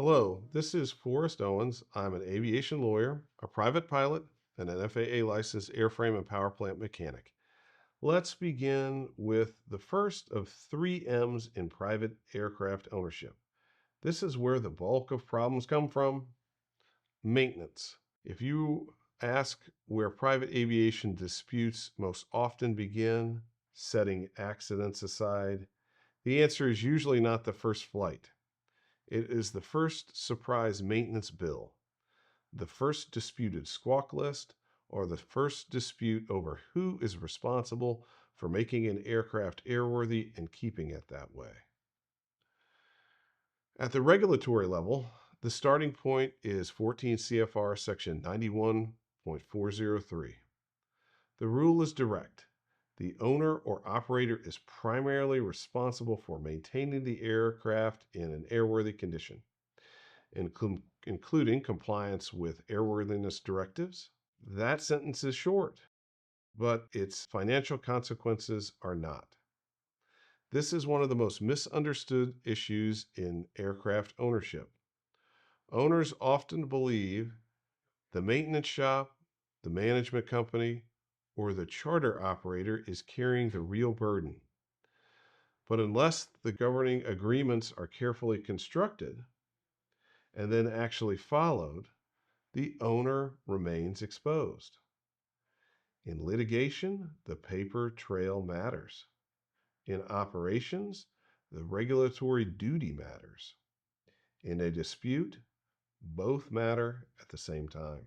Hello, this is Forrest Owens. I'm an aviation lawyer, a private pilot, and an FAA licensed airframe and power plant mechanic. Let's begin with the first of three M's in private aircraft ownership. This is where the bulk of problems come from: maintenance. If you ask where private aviation disputes most often begin, setting accidents aside, the answer is usually not the first flight. It is the first surprise maintenance bill, the first disputed squawk list, or the first dispute over who is responsible for making an aircraft airworthy and keeping it that way. At the regulatory level, the starting point is 14 C.F.R. section 91.403. The rule is direct. The owner or operator is primarily responsible for maintaining the aircraft in an airworthy condition, including compliance with airworthiness directives. That sentence is short, but its financial consequences are not. This is one of the most misunderstood issues in aircraft ownership. Owners often believe the maintenance shop, the management company, or the charter operator is carrying the real burden. But unless the governing agreements are carefully constructed and then actually followed, the owner remains exposed. In litigation, the paper trail matters. In operations, the regulatory duty matters. In a dispute, both matter at the same time.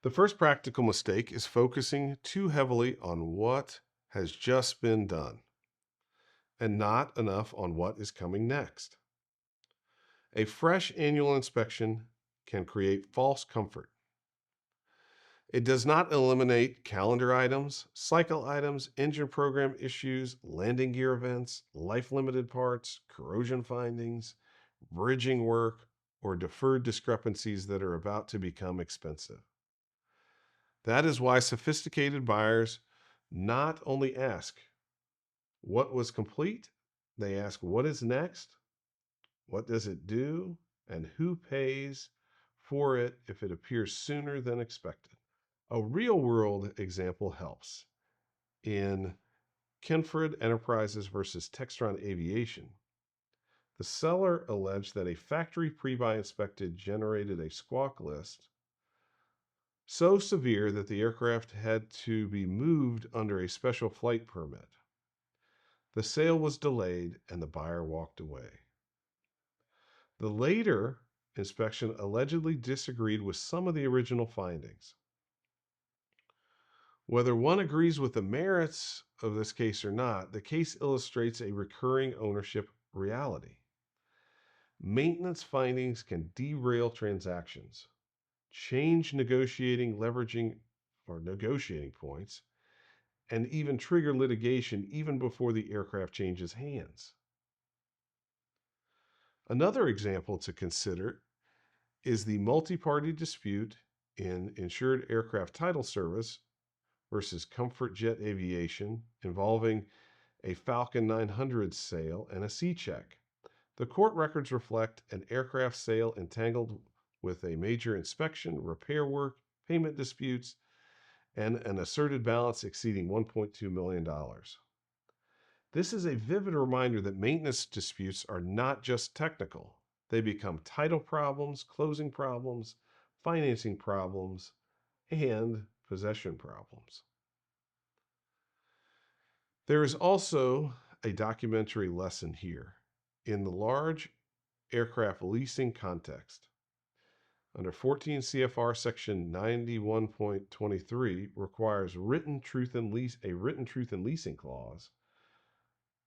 The first practical mistake is focusing too heavily on what has just been done and not enough on what is coming next. A fresh annual inspection can create false comfort. It does not eliminate calendar items, cycle items, engine program issues, landing gear events, life-limited parts, corrosion findings, bridging work, or deferred discrepancies that are about to become expensive. That is why sophisticated buyers not only ask what was complete, they ask what is next, what does it do, and who pays for it if it appears sooner than expected. A real-world example helps. In Kinford Enterprises versus Textron Aviation, the seller alleged that a factory pre-buy inspected generated a squawk list so severe that the aircraft had to be moved under a special flight permit. The sale was delayed and the buyer walked away. The later inspection allegedly disagreed with some of the original findings. Whether one agrees with the merits of this case or not, the case illustrates a recurring ownership reality. Maintenance findings can derail transactions, change leveraging or negotiating points, and even trigger litigation even before the aircraft changes hands. Another example to consider is the multi-party dispute in Insured Aircraft Title Service versus Comfort Jet Aviation involving a Falcon 900 sale and a C-check. The court records reflect an aircraft sale entangled with a major inspection, repair work, payment disputes, and an asserted balance exceeding $1.2 million. This is a vivid reminder that maintenance disputes are not just technical. They become title problems, closing problems, financing problems, and possession problems. There is also a documentary lesson here. In the large aircraft leasing context, under 14 CFR section 91.23 requires a written truth in leasing clause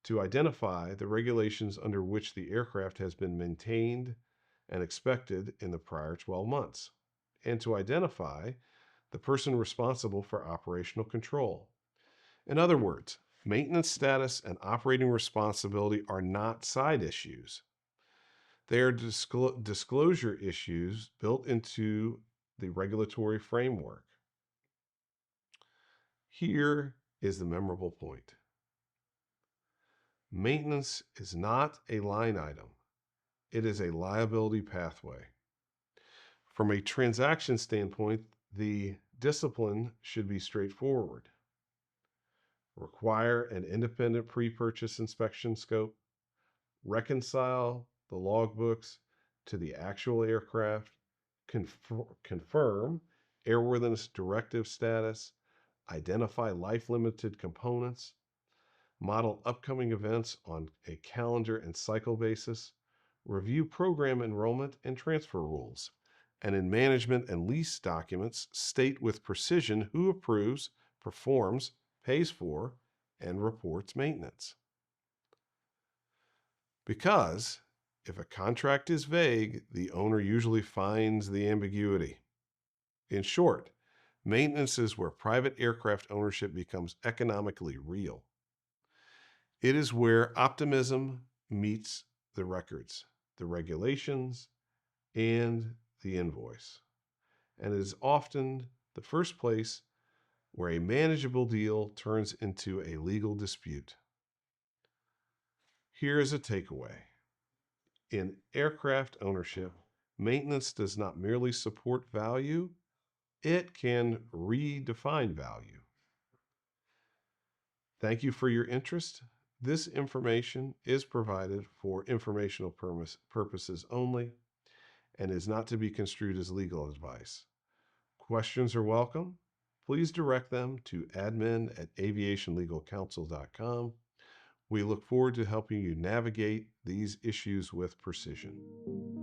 to identify the regulations under which the aircraft has been maintained and expected in the prior 12 months, and to identify the person responsible for operational control. In other words, maintenance status and operating responsibility are not side issues. They are disclosure issues built into the regulatory framework. Here is the memorable point. Maintenance is not a line item. it is a liability pathway. From a transaction standpoint, the discipline should be straightforward. Require an independent pre-purchase inspection scope, reconcile the logbooks to the actual aircraft, confirm airworthiness directive status, identify life-limited components, model upcoming events on a calendar and cycle basis, review program enrollment and transfer rules, and in management and lease documents, state with precision who approves, performs, pays for, and reports maintenance. Because if a contract is vague, the owner usually finds the ambiguity. In short, maintenance is where private aircraft ownership becomes economically real. It is where optimism meets the records, the regulations, and the invoice. And it is often the first place where a manageable deal turns into a legal dispute. Here is a takeaway. In aircraft ownership, maintenance does not merely support value, it can redefine value. Thank you for your interest. This information is provided for informational purposes only and is not to be construed as legal advice. Questions are welcome. Please direct them to admin@aviationlegalcounsel.com. We look forward to helping you navigate these issues with precision.